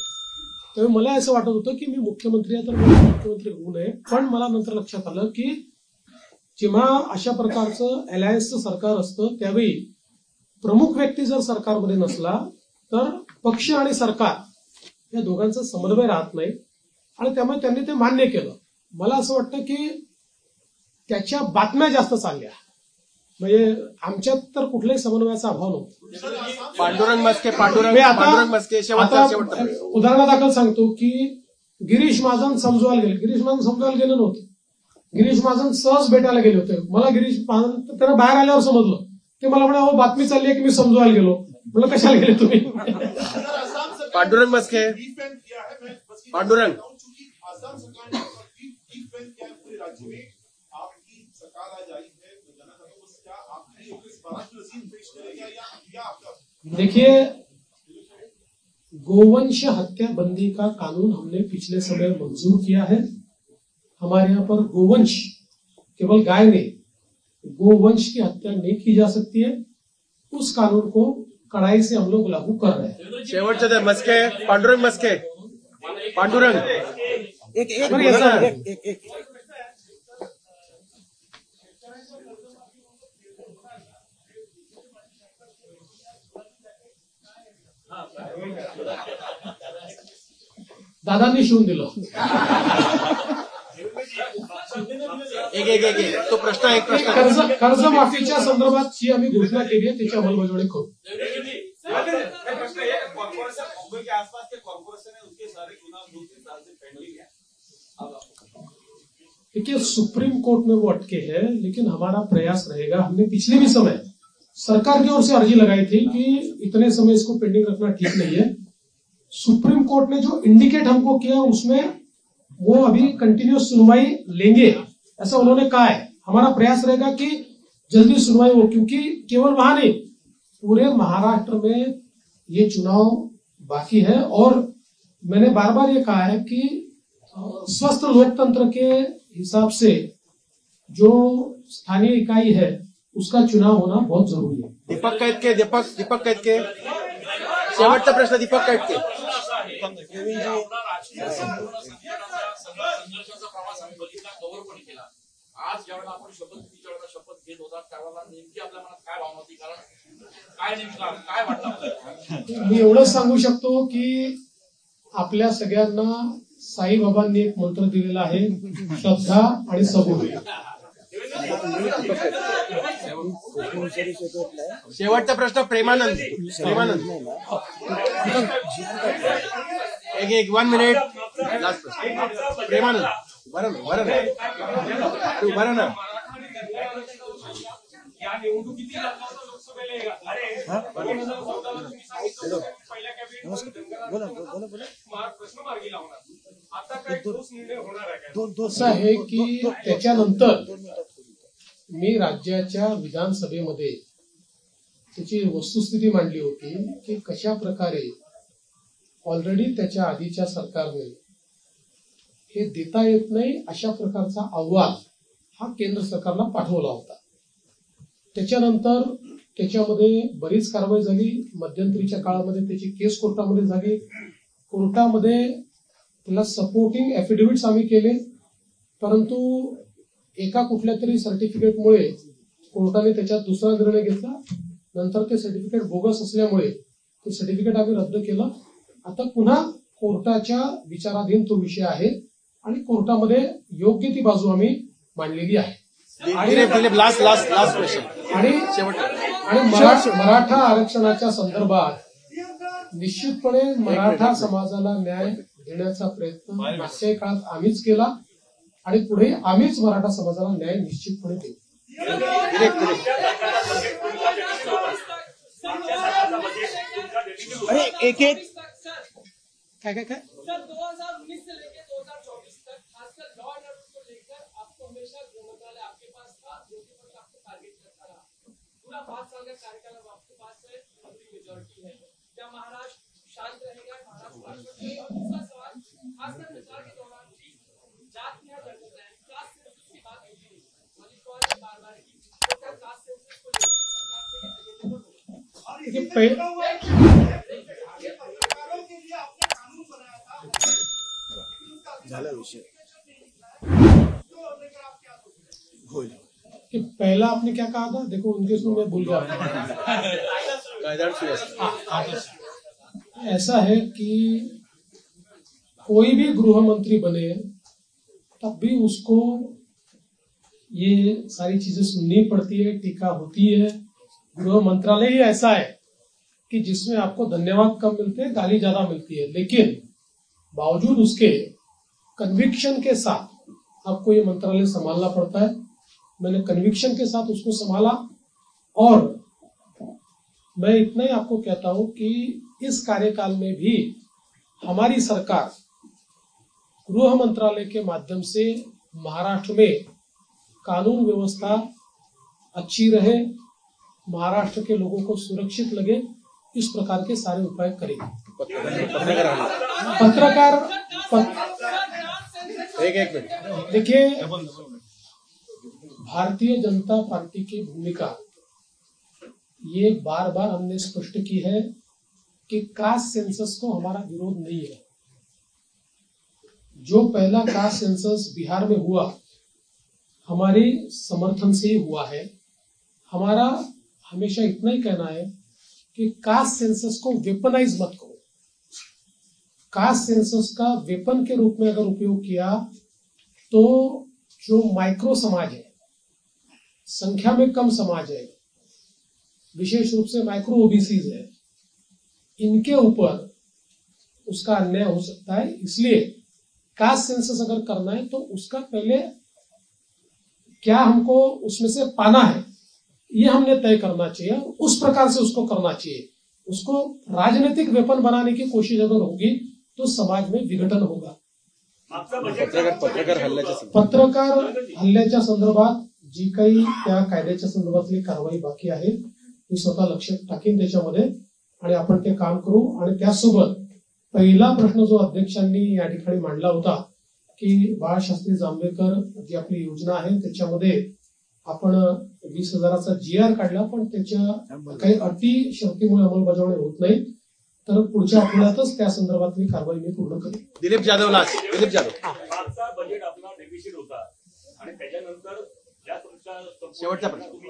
तेव्हा मला असं वाटत होतं की मी मुख्यमंत्री आहे तर मला मुख्यमंत्री होऊ नये. पण मला नंतर लक्षात आलं की जेव्हा अशा प्रकारचं अलायन्सचं सरकार असतं त्यावेळी प्रमुख व्यक्ती जर सरकारमध्ये नसला तर पक्ष आणि सरकार या दोघांचा समन्वय राहत नाही आणि त्यामुळे त्यांनी ते मान्य केलं. मला असं वाटतं की त्याच्या बातम्या जास्त चालल्या म्हणजे आमच्यात तर कुठल्याही समन्वयाचा अभाव नव्हता. पांडुरंग मस्के मी पांडुरंग मस्के शेवटचा आता उदाहरणादाखल सांगतो की गिरीश महाजन समजवायला गेले. गिरीश महाजन समजवायला गेलं नव्हतं. गिरीश महाजन सहज भेटायला गेले होते. मला गिरीश महाजन त्यांना बाहेर आल्यावर समजलं की मला म्हणे अहो बातमी चालली आहे की मी समजवायला गेलो. म्हटलं कशाला गेले तुम्ही. पांडुरंग मस्के पांडुरंग आसाम सरकार ने डिफेंस किया पूरे राज्य में आपकी सरकार आज आई है तो जाना चाहता हूँ क्या आपकी इस महाराष्ट्र रसीद पेश करेगा या आपका देखिए गोवंश हत्या बंदी का कानून हमने पिछले समय मंजूर किया है. हमारे यहाँ पर गोवंश केवल गाय नहीं गोवंश की हत्या नहीं की जा सकती है. उस कानून को कड़ाई से हम लोग लागू कर रहे हैं. शेवटचं मस्के पांडुरंग मस्के पांडुरंग एक दादांनी शिवून दिलं. एक तो प्रश्न एक प्रश्न कर्जमाफीच्या संदर्भात जी आम्ही घोषणा केली आहे त्याची अंमलबजावणी करू. मुंबई के आसपास के कॉर्पोरेशन है उसके सारे चुनाव 2-3 साल से पेंडिंग है. देखिए सुप्रीम कोर्ट में वो अटके हैं लेकिन हमारा प्रयास रहेगा. हमने पिछले भी समय सरकार की ओर से अर्जी लगाई थी कि इतने समय इसको पेंडिंग रखना ठीक नहीं है. सुप्रीम कोर्ट ने जो इंडिकेट हमको किया उसमें वो अभी कंटिन्यूस सुनवाई लेंगे ऐसा उन्होंने कहा है. हमारा प्रयास रहेगा कि जल्दी सुनवाई हो क्योंकि केवल वहां नहीं पूरे महाराष्ट्र में ये चुनाव बाकी है. और मैंने बार बार ये कहा है कि स्वस्थ लोकतंत्र के हिसाब से जो स्थानीय इकाई है उसका चुनाव होना बहुत जरूरी है. दीपक कैतके शेवटचा प्रश्न दीपक कैतके. संघर्षाचा प्रवास आम्ही बघितला कव्हर पण केला. आज ज्यावेळेला आपण शपथ घेत होता त्यावेळेला नेमकी आपल्या मनात काय भावना होती कारण काय नेमका काय वाटतं. मी एवढंच सांगू शकतो की आपल्या सगळ्यांना साईबाबांनी एक मंत्र दिलेला आहे श्रद्धा आणि सबूत. शेवटचा प्रश्न प्रेमानंद एक 1 मिनिट लास्ट प्रश्न प्रेमानंद बरं ना या निवडणुकीतील लोकसभेला पहिल्या कॅबिनेट प्रश्न मार्गी लावणार. आता काय ठोस निर्णय होणार आहे असं आहे की त्याच्यानंतर मी राज्याच्या विधानसभेमध्ये त्याची वस्तुस्थिती मांडली होती की कशा प्रकारे ऑलरेडी त्याच्या आधीच्या सरकारने हे देता येत नाही अशा प्रकारचा अहवाल हा केंद्र सरकारला पाठवला होता. त्याच्यानंतर त्याच्यामध्ये बरीच कारवाई झाली. मध्यंतरीच्या काळामध्ये त्याची केस कोर्टामध्ये झाली. कोर्टामध्ये त्याला सपोर्टिंग ऍफिडेव्हिट्स आम्ही केले परंतु एका कुठल्या तरी सर्टिफिकेटमुळे कोर्टाने त्याच्यात दुसरा निर्णय घेतला. नंतर ते सर्टिफिकेट बोगस असल्यामुळे ते सर्टिफिकेट आम्ही रद्द केलं. आता पुन्हा कोर्टाच्या विचाराधीन तो विषय आहे आणि कोर्टामध्ये योग्य ती बाजू आम्ही मांडलेली आहे. आणि मराठा आरक्षणाच्या संदर्भात निश्चितपणे मराठा समाजाला न्याय देण्याचा प्रयत्न मागच्या काळात आम्हीच केला आणि पुढे आम्हीच मराठा समाजाला न्याय निश्चितपणे देऊ. एक काय सर 2019 से लेकर 2024 तक खासकर लॉ एंड ऑर्डर को लेकर आपको हमेशा गृह मंत्रालय आपके पास था जो कि आपको टारगेट करता रहा. पूरा 5 साल का कार्यकाल आपके पास है मेजोरिटी है. क्या महाराष्ट्र शांत रहेगा? महाराष्ट्र और दूसरा सवाल खासकर प्रचार के दौरान जात में दर्ज है क्लास सेंसस की बात होती है मलिक कौर ने बार-बार की तो क्या क्लास सेंसस को लेकर सरकार से एजेंडा झाला विषय कि पहला आपने क्या कहा था? देखो उनके उसमें मैं भूल गया. ऐसा है कि कोई भी गृह मंत्री बने तब भी उसको ये सारी चीजें सुननी पड़ती है, टीका होती है। गृह मंत्रालय ही ऐसा है कि जिसमें आपको धन्यवाद कम मिलते हैं, गाली ज्यादा मिलती है, लेकिन बावजूद उसके कन्विक्शन के साथ आपको ये मंत्रालय संभालना पड़ता है। मैंने कन्विक्शन के साथ उसको संभाला और मैं इतना ही आपको कहता हूं कि इस कार्यकाल में भी हमारी सरकार गृह मंत्रालय के माध्यम से महाराष्ट्र में कानून व्यवस्था अच्छी रहे, महाराष्ट्र के लोगों को सुरक्षित लगे, इस प्रकार के सारे उपाय करेंगे। एक मिनट देखिए, भारतीय जनता पार्टी की भूमिका ये बार बार हमने स्पष्ट की है कि कास्ट सेंसस को हमारा विरोध नहीं है। जो पहला कास्ट सेंसस बिहार में हुआ हमारे समर्थन से ही हुआ है। हमारा हमेशा इतना ही कहना है कि कास्ट सेंसस को वेपनाइज मत करो। कास्ट सेंसस का वेपन के रूप में अगर उपयोग किया तो जो माइक्रो समाज है, संख्या में कम समाज है, विशेष रूप से माइक्रो ओबीसीज है, इनके ऊपर उसका अन्याय हो सकता है। इसलिए कास्ट सेंसस अगर करना है तो उसका पहले क्या हमको उसमें से पाना है ये हमने तय करना चाहिए, उस प्रकार से उसको करना चाहिए। उसको राजनीतिक वेपन बनाने की कोशिश अगर होगी तो समाज में विघटन होगा। पत्रकार हल्ल्याच्या संदर्भात जी काही त्या कायद्याच्या संदर्भातली कारवाई बाकी आहे मी स्वतः लक्ष टाकीन त्याच्यामध्ये आणि आपण ते काम करू। आणि त्यासोबत पहिला प्रश्न जो अध्यक्षांनी या ठिकाणी मांडला होता की बाळशास्त्री जांभेकर जी आपली योजना आहे त्याच्यामध्ये आपण 20,000चा GR काढला, पण त्याच्या काही अटी शर्तीमुळे अंमलबजावणी होत नाही, तर पुढच्या आठवड्यातच त्या संदर्भातली कारवाई मी पूर्ण करेन। दिलीप जाधव मागचा बजेट आपला डेफिसिट होता आणि त्याच्यानंतर ज्या तुमच्या शेवटचा प्रश्न तुम्ही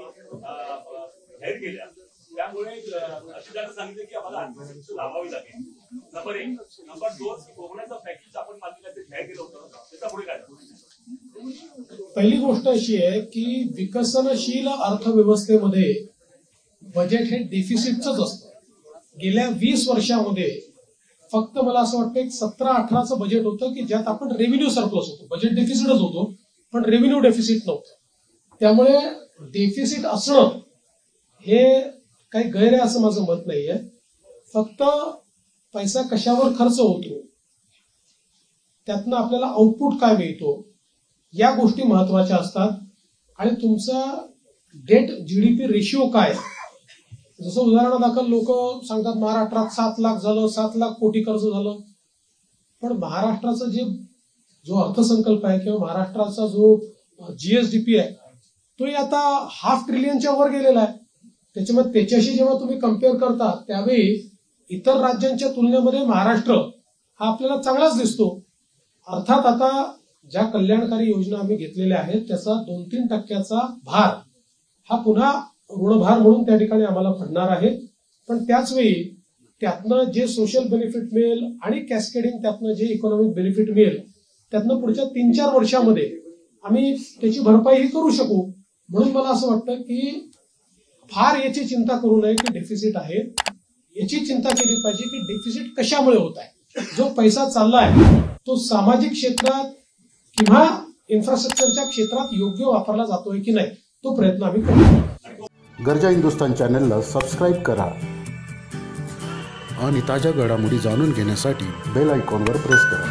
जाहीर केल्या त्यामुळे अशी जागा सांगितलं की आम्हाला आर्थिक लाभावी लागेल। नंबर 1 नंबर 2 कोकणाचं पॅकेज आपण मागितलं ते जाहीर केलं होतं, त्याचा पुढे काय? पहिली गोष्ट अशी आहे की विकसनशील अर्थव्यवस्थेमध्ये बजेट हे डेफिसिटच असतं। गेल्या 20 वर्षामध्ये फक्त मला असं वाटतं एक 17-18चं बजेट होतं की ज्यात आपण रेव्हेन्यू सरप्लस होतो, बजेट डेफिसिटच होतो पण रेव्हेन्यू डेफिसिट नव्हतं। त्यामुळे डेफिसिट असणं हे काही गैर आहे असं माझं मत नाहीये। फक्त पैसा कशावर खर्च होतो त्यातनं आपल्याला आउटपुट काय मिळतो या गोष्टी महत्वाच्या असतात। आणि तुमचा डेट जीडीपी रेशिओ काय, जसं उदाहरणादाखल लोक सांगतात महाराष्ट्रात 7 लाख झालं, 7 लाख कोटी कर्ज झालं, पण महाराष्ट्राचा जो अर्थसंकल्प आहे किंवा महाराष्ट्राचा जो जीएसडीपी आहे तो आता ½ ट्रिलियनच्या वर गेलेला आहे। त्याच्यामुळे त्याच्याशी जेव्हा तुम्ही कम्पेअर करता त्यावेळी इतर राज्यांच्या तुलनेमध्ये महाराष्ट्र हा आपल्याला चांगलाच दिसतो। अर्थात आता ज्या कल्याणकारी योजना आम्ही घेतलेल्या आहेत त्याचा 2-3% भार हा पुन्हा ऋणभार म्हणून त्या ठिकाणी आम्हाला पडणार आहे, पण त्याच वेळी त्यातनं जे सोशल बेनिफिट मिळेल आणि कॅस्केडिंग त्यातनं जे इकॉनॉमिक बेनिफिट मिळेल त्यातनं पुढच्या 3-4 वर्षामध्ये आम्ही त्याची भरपाई करू शकू। म्हणून मला असं वाटतं की फार याची चिंता करू नये की डेफिसिट आहे, याची चिंता केली पाहिजे की डेफिसिट कशामुळे होत आहे। जो पैसा चाललाय तो सामाजिक क्षेत्रात किंवा इन्फ्रास्ट्रक्चरच्या क्षेत्रात योग्य वापरला जातोय की नाही तो प्रयत्न आम्ही करू। गर्जा हिंदुस्तान चॅनलला सबस्क्राईब करा आणि ताज्या घडामोडी जाणून घेण्यासाठी बेल आयकॉनवर प्रेस करा।